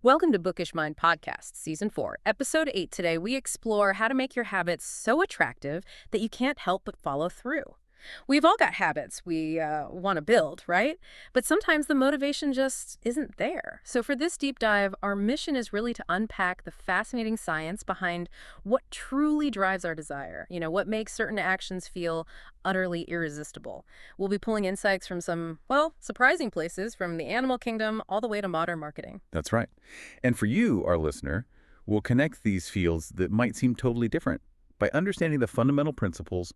Welcome to Bookish Mind Podcast, Season 4, Episode 8. Today, we explore how to make your habits so attractive that you can't help but follow through. We've all got habits we want to build, right? But sometimes the motivation just isn't there. So for this deep dive, our mission is really to unpack the fascinating science behind what truly drives our desire. What makes certain actions feel utterly irresistible. We'll be pulling insights from some, well, surprising places, from the animal kingdom all the way to modern marketing. That's right. And for you, our listener, we'll connect these fields that might seem totally different by understanding the fundamental principles,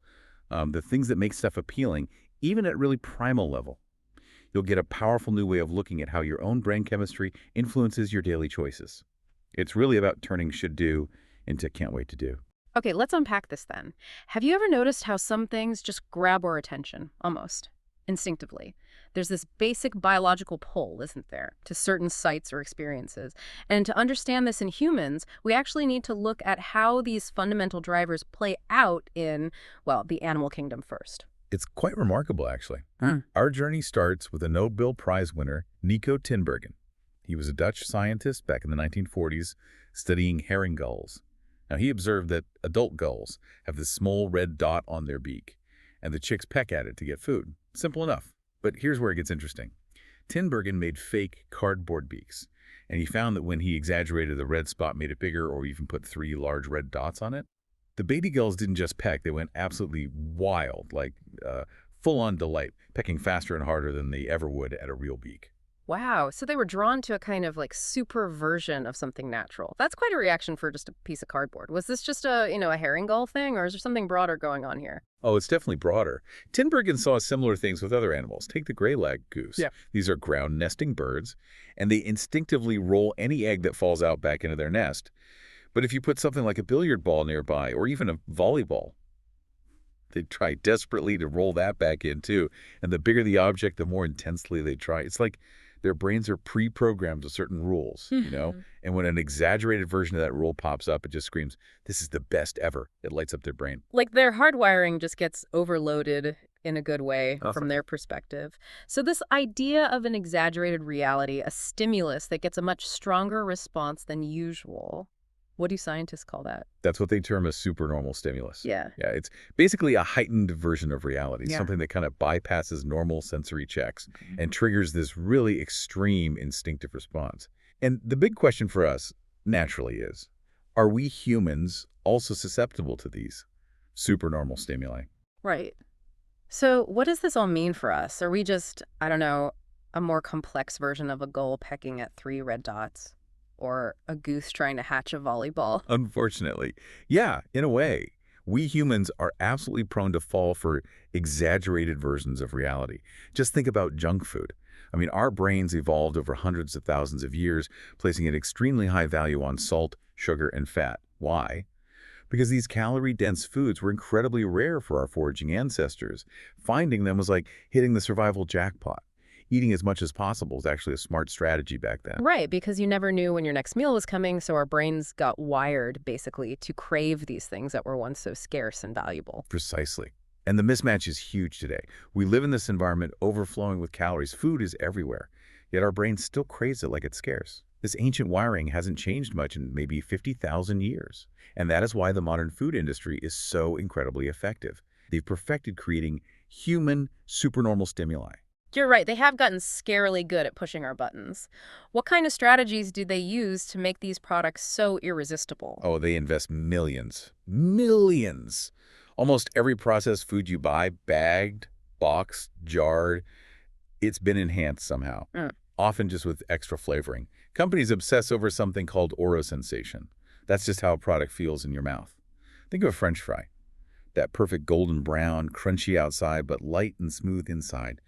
the things that make stuff appealing, even at really primal level. You'll get a powerful new way of looking at how your own brain chemistry influences your daily choices. It's really about turning should do into can't wait to do. Okay, let's unpack this then. Have you ever noticed how some things just grab our attention, almost instinctively? There's this basic biological pull, isn't there, to certain sights or experiences. And to understand this in humans, we actually need to look at how these fundamental drivers play out in, well, the animal kingdom first. It's quite remarkable, actually. Our journey starts with a Nobel Prize winner, Nico Tinbergen. He was a Dutch scientist back in the 1940s studying herring gulls. Now, he observed that adult gulls have this small red dot on their beak, and the chicks peck at it to get food. Simple enough. But here's where it gets interesting. Tinbergen made fake cardboard beaks, and he found that when he exaggerated the red spot, made it bigger, or even put 3 large red dots on it, the baby gulls didn't just peck, they went absolutely wild, like full-on delight, pecking faster and harder than they ever would at a real beak. Wow, so they were drawn to a kind of like super version of something natural. That's quite a reaction for just a piece of cardboard. Was this just a herring gull thing, or is there something broader going on here? Oh, it's definitely broader. Tinbergen saw similar things with other animals. Take the gray-legged goose. Yeah. These are ground-nesting birds, and they instinctively roll any egg that falls out back into their nest. But if you put something like a billiard ball nearby, or even a volleyball, they try desperately to roll that back in, too. And the bigger the object, the more intensely they try. It's like their brains are pre-programmed with certain rules, And when an exaggerated version of that rule pops up, it just screams, this is the best ever. It lights up their brain. Like their hardwiring just gets overloaded in a good way from their perspective. So this idea of an exaggerated reality, a stimulus that gets a much stronger response than usual, what do scientists call that? That's what they term a supernormal stimulus. Yeah. Yeah, it's basically a heightened version of reality, Yeah. something that kind of bypasses normal sensory checks and triggers this really extreme instinctive response. And the big question for us, naturally, is, are we humans also susceptible to these supernormal stimuli? Right. So what does this all mean for us? Are we just, I don't know, a more complex version of a gull pecking at 3 red dots? Or a goose trying to hatch a volleyball? Unfortunately. Yeah, in a way. We humans are absolutely prone to fall for exaggerated versions of reality. Just think about junk food. I mean, our brains evolved over hundreds of thousands of years, placing an extremely high value on salt, sugar, and fat. Why? Because these calorie-dense foods were incredibly rare for our foraging ancestors. Finding them was like hitting the survival jackpot. Eating as much as possible was actually a smart strategy back then. Right, because you never knew when your next meal was coming, so our brains got wired, basically, to crave these things that were once so scarce and valuable. Precisely. And the mismatch is huge today. We live in this environment overflowing with calories. Food is everywhere, yet our brains still craves it like it's scarce. This ancient wiring hasn't changed much in maybe 50,000 years. And that is why the modern food industry is so incredibly effective. They've perfected creating human supernormal stimuli. You're right, they have gotten scarily good at pushing our buttons. What kind of strategies do they use to make these products so irresistible? Oh, they invest millions. Millions! Almost every processed food you buy, bagged, boxed, jarred, it's been enhanced somehow, often just with extra flavoring. Companies obsess over something called oral sensation. That's just how a product feels in your mouth. Think of a French fry. That perfect golden brown, crunchy outside, but light and smooth inside.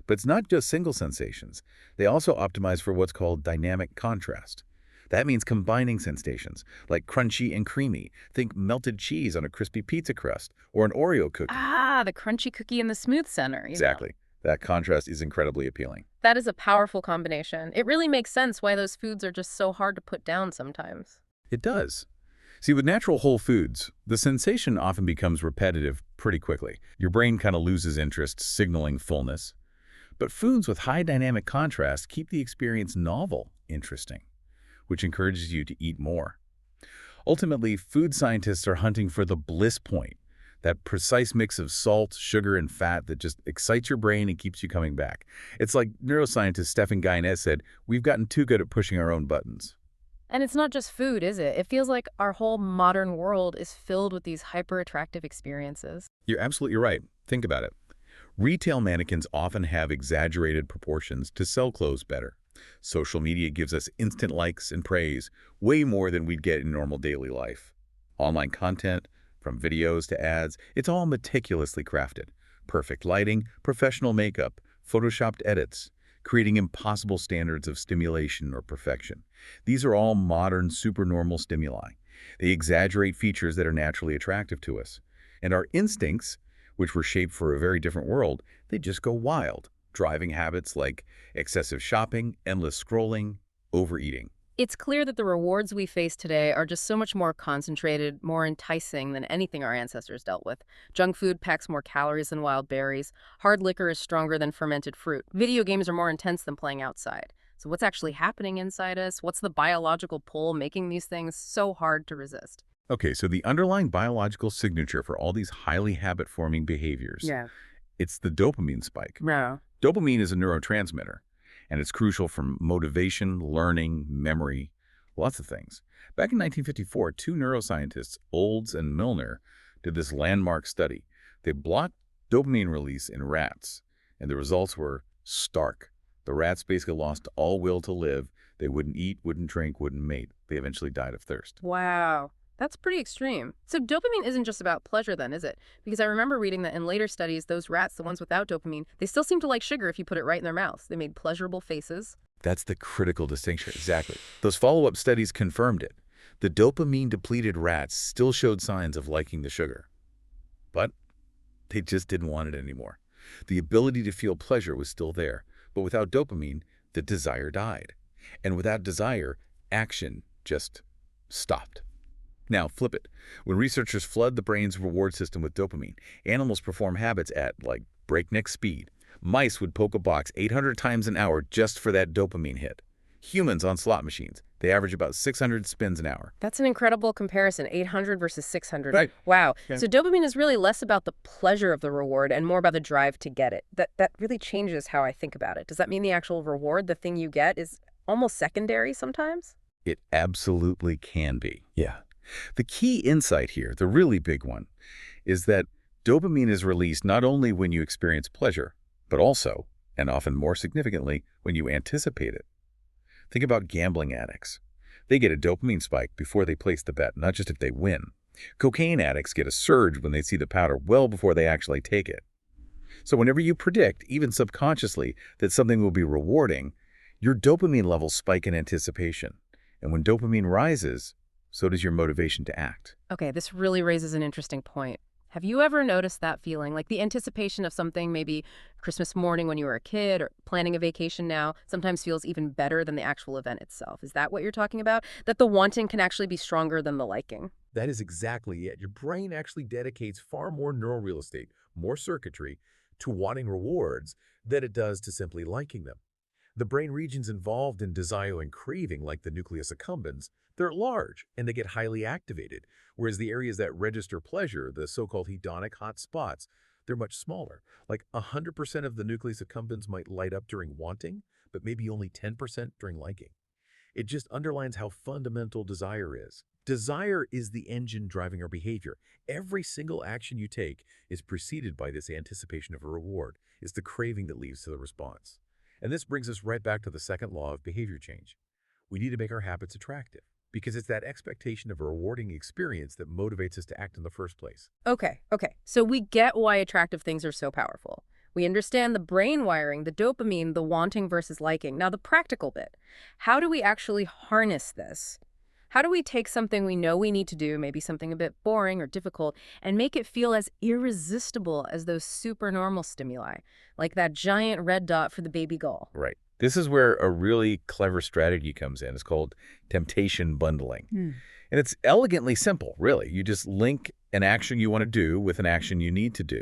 But it's not just single sensations. They also optimize for what's called dynamic contrast. That means combining sensations, like crunchy and creamy. Think melted cheese on a crispy pizza crust, or an Oreo cookie. Ah, the crunchy cookie in the smooth center. Exactly. That contrast is incredibly appealing. That is a powerful combination. It really makes sense why those foods are just so hard to put down sometimes. It does. See, with natural whole foods, the sensation often becomes repetitive pretty quickly. Your brain kind of loses interest, signaling fullness. But foods with high dynamic contrast keep the experience novel, interesting. which encourages you to eat more. Ultimately, food scientists are hunting for the bliss point, that precise mix of salt, sugar, and fat that just excites your brain and keeps you coming back. It's like neuroscientist Stephan Guyenet said, we've gotten too good at pushing our own buttons. And it's not just food, is it? It feels like our whole modern world is filled with these hyper-attractive experiences. You're absolutely right. Think about it. Retail mannequins often have exaggerated proportions to sell clothes better. Social media gives us instant likes and praise, way more than we'd get in normal daily life. Online content, from videos to ads, it's all meticulously crafted. Perfect lighting, professional makeup, photoshopped edits, creating impossible standards of stimulation or perfection. These are all modern supernormal stimuli. They exaggerate features that are naturally attractive to us. And our instincts, which were shaped for a very different world, they just go wild, driving habits like excessive shopping, endless scrolling, overeating. It's clear that the rewards we face today are just so much more concentrated, more enticing than anything our ancestors dealt with. Junk food packs more calories than wild berries. Hard liquor is stronger than fermented fruit. Video games are more intense than playing outside. So what's actually happening inside us? What's the biological pull making these things so hard to resist? Okay, so the underlying biological signature for all these highly habit-forming behaviors, it's the dopamine spike. No. Dopamine is a neurotransmitter, and it's crucial for motivation, learning, memory, lots of things. Back in 1954, two neuroscientists, Olds and Milner, did this landmark study. They blocked dopamine release in rats, and the results were stark. The rats basically lost all will to live. They wouldn't eat, wouldn't drink, wouldn't mate. They eventually died of thirst. Wow. That's pretty extreme. So dopamine isn't just about pleasure then, is it? Because I remember reading that in later studies, those rats, the ones without dopamine, they still seem to like sugar if you put it right in their mouths. They made pleasurable faces. That's the critical distinction, exactly. Those follow-up studies confirmed it. The dopamine-depleted rats still showed signs of liking the sugar. But they just didn't want it anymore. The ability to feel pleasure was still there. But without dopamine, the desire died. And without desire, action just stopped. Now, flip it. When researchers flood the brain's reward system with dopamine, animals perform habits at, like, breakneck speed. Mice would poke a box 800 times an hour just for that dopamine hit. Humans on slot machines, they average about 600 spins an hour. That's an incredible comparison, 800 versus 600. Right. Wow. Yeah. So dopamine is really less about the pleasure of the reward and more about the drive to get it. That really changes how I think about it. Does that mean the actual reward, the thing you get, is almost secondary sometimes? It absolutely can be. Yeah. The key insight here, the really big one, is that dopamine is released not only when you experience pleasure, but also, and often more significantly, when you anticipate it. Think about gambling addicts. They get a dopamine spike before they place the bet, not just if they win. Cocaine addicts get a surge when they see the powder well before they actually take it. So whenever you predict, even subconsciously, that something will be rewarding, your dopamine levels spike in anticipation. And when dopamine rises, so does your motivation to act. Okay, this really raises an interesting point. Have you ever noticed that feeling, like the anticipation of something, maybe Christmas morning when you were a kid or planning a vacation now, sometimes feels even better than the actual event itself? Is that what you're talking about? That the wanting can actually be stronger than the liking? That is exactly it. Your brain actually dedicates far more neural real estate, more circuitry, to wanting rewards than it does to simply liking them. The brain regions involved in desire and craving, like the nucleus accumbens, they're large and they get highly activated, whereas the areas that register pleasure, the so-called hedonic hot spots, they're much smaller. Like 100% of the nucleus accumbens might light up during wanting, but maybe only 10% during liking. It just underlines how fundamental desire is. Desire is the engine driving our behavior. Every single action you take is preceded by this anticipation of a reward. It's the craving that leads to the response. And this brings us right back to the second law of behavior change. We need to make our habits attractive, because it's that expectation of a rewarding experience that motivates us to act in the first place. Okay. So we get why attractive things are so powerful. We understand the brain wiring, the dopamine, the wanting versus liking. Now the practical bit. How do we actually harness this? How do we take something we know we need to do, maybe something a bit boring or difficult, and make it feel as irresistible as those supernormal stimuli, like that giant red dot for the baby gull? Right. This is where a really clever strategy comes in. It's called temptation bundling. And it's elegantly simple, really. You just link an action you want to do with an action you need to do.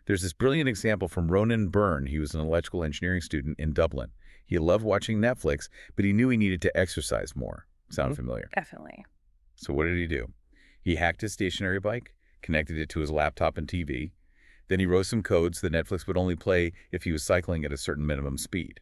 There's this brilliant example from Ronan Byrne. He was an electrical engineering student in Dublin. He loved watching Netflix, but he knew he needed to exercise more. Sound familiar? Definitely. So what did he do? He hacked his stationary bike, connected it to his laptop and TV. Then he wrote some code so that Netflix would only play if he was cycling at a certain minimum speed.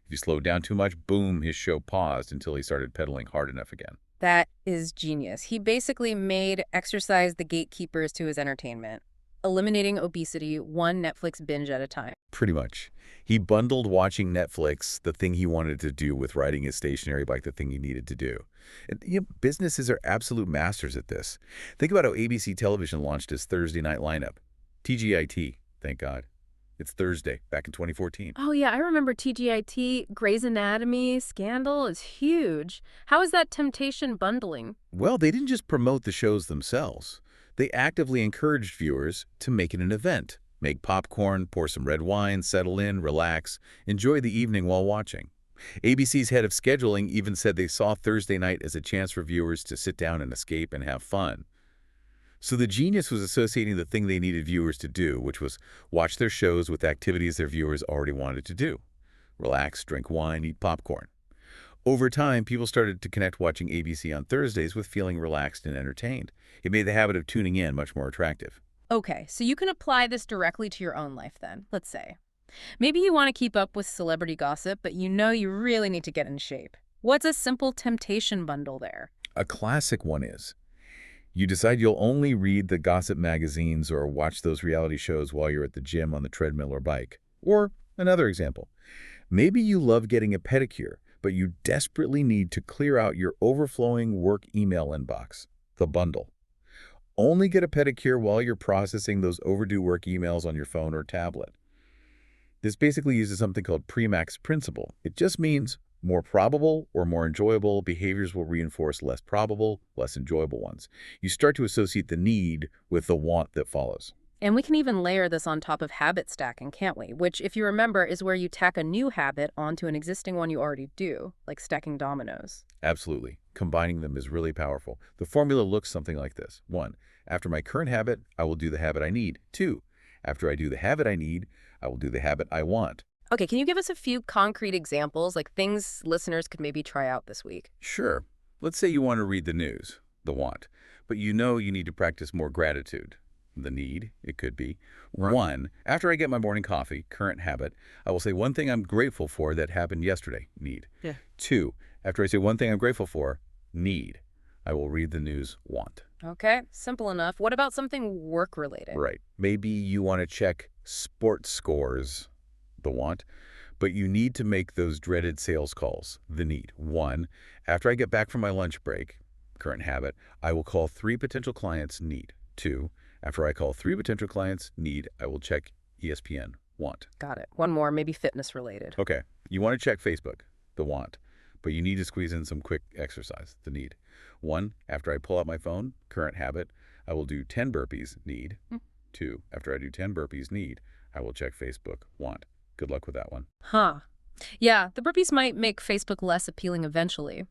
If he slowed down too much, boom, his show paused until he started pedaling hard enough again. That is genius. He basically made exercise the gatekeepers to his entertainment, eliminating obesity one Netflix binge at a time. Pretty much. He bundled watching Netflix, the thing he wanted to do, with riding his stationary bike, the thing he needed to do. And, businesses are absolute masters at this. Think about how ABC Television launched its Thursday night lineup. TGIT, thank God. It's Thursday, back in 2014. Oh, yeah, I remember TGIT, Grey's Anatomy, Scandal is huge. How is that temptation bundling? Well, they didn't just promote the shows themselves. They actively encouraged viewers to make it an event. Make popcorn, pour some red wine, settle in, relax, enjoy the evening while watching. ABC's head of scheduling even said they saw Thursday night as a chance for viewers to sit down and escape and have fun. So the genius was associating the thing they needed viewers to do, which was watch their shows with activities their viewers already wanted to do. Relax, drink wine, eat popcorn. Over time, people started to connect watching ABC on Thursdays with feeling relaxed and entertained. It made the habit of tuning in much more attractive. Okay, so you can apply this directly to your own life then, let's say. Maybe you want to keep up with celebrity gossip, but you know you really need to get in shape. What's a simple temptation bundle there? A classic one is, you decide you'll only read the gossip magazines or watch those reality shows while you're at the gym on the treadmill or bike. Or another example, maybe you love getting a pedicure, but you desperately need to clear out your overflowing work email inbox. The bundle. Only get a pedicure while you're processing those overdue work emails on your phone or tablet. This basically uses something called Premack's principle. It just means more probable or more enjoyable behaviors will reinforce less probable, less enjoyable ones. You start to associate the need with the want that follows. And we can even layer this on top of habit stacking, can't we? Which, if you remember, is where you tack a new habit onto an existing one you already do, like stacking dominoes. Absolutely. Combining them is really powerful. The formula looks something like this. 1. After my current habit, I will do the habit I need. 2. After I do the habit I need, I will do the habit I want. Okay, can you give us a few concrete examples, like things listeners could maybe try out this week? Sure. Let's say you want to read the news, the want, but you know you need to practice more gratitude. The need, it could be. Right. 1. After I get my morning coffee, current habit, I will say one thing I'm grateful for that happened yesterday, need. Yeah. 2. After I say one thing I'm grateful for, need, I will read the news, want. Okay, simple enough. What about something work-related? Right. Maybe you want to check sports scores, the want, but you need to make those dreaded sales calls, the need. 1. After I get back from my lunch break, current habit, I will call 3 potential clients, need. 2. After I call 3 potential clients, need, I will check ESPN, want. Got it. One more, maybe fitness-related. Okay, you want to check Facebook, the want, but you need to squeeze in some quick exercise, the need. 1. After I pull out my phone, current habit, I will do 10 burpees, need. 2. After I do 10 burpees, need, I will check Facebook, want. Good luck with that one. Huh. Yeah, the burpees might make Facebook less appealing eventually.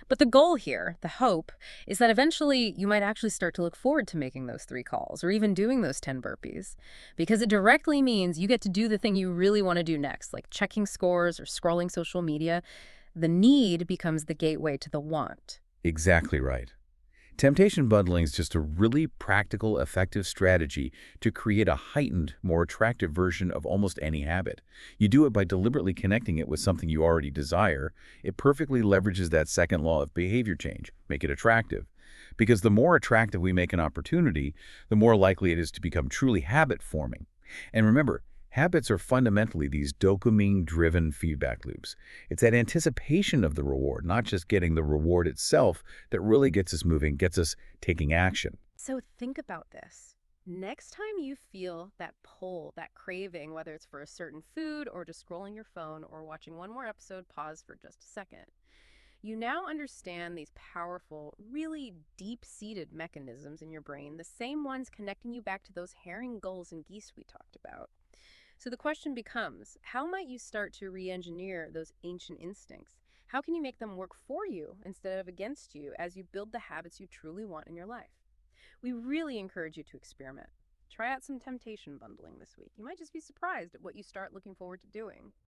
But the goal here, the hope, is that eventually you might actually start to look forward to making those 3 calls or even doing those 10 burpees. Because it directly means you get to do the thing you really want to do next, like checking scores or scrolling social media. The need becomes the gateway to the want. Exactly right. Temptation bundling is just a really practical, effective strategy to create a heightened, more attractive version of almost any habit. You do it by deliberately connecting it with something you already desire. It perfectly leverages that second law of behavior change, make it attractive. Because the more attractive we make an opportunity, the more likely it is to become truly habit-forming. And remember, habits are fundamentally these dopamine-driven feedback loops. It's that anticipation of the reward, not just getting the reward itself, that really gets us moving, gets us taking action. So think about this. Next time you feel that pull, that craving, whether it's for a certain food or just scrolling your phone or watching one more episode, pause for just a second. You now understand these powerful, really deep-seated mechanisms in your brain, the same ones connecting you back to those herring, gulls, and geese we talked about. So the question becomes, how might you start to re-engineer those ancient instincts? How can you make them work for you instead of against you as you build the habits you truly want in your life? We really encourage you to experiment. Try out some temptation bundling this week. You might just be surprised at what you start looking forward to doing.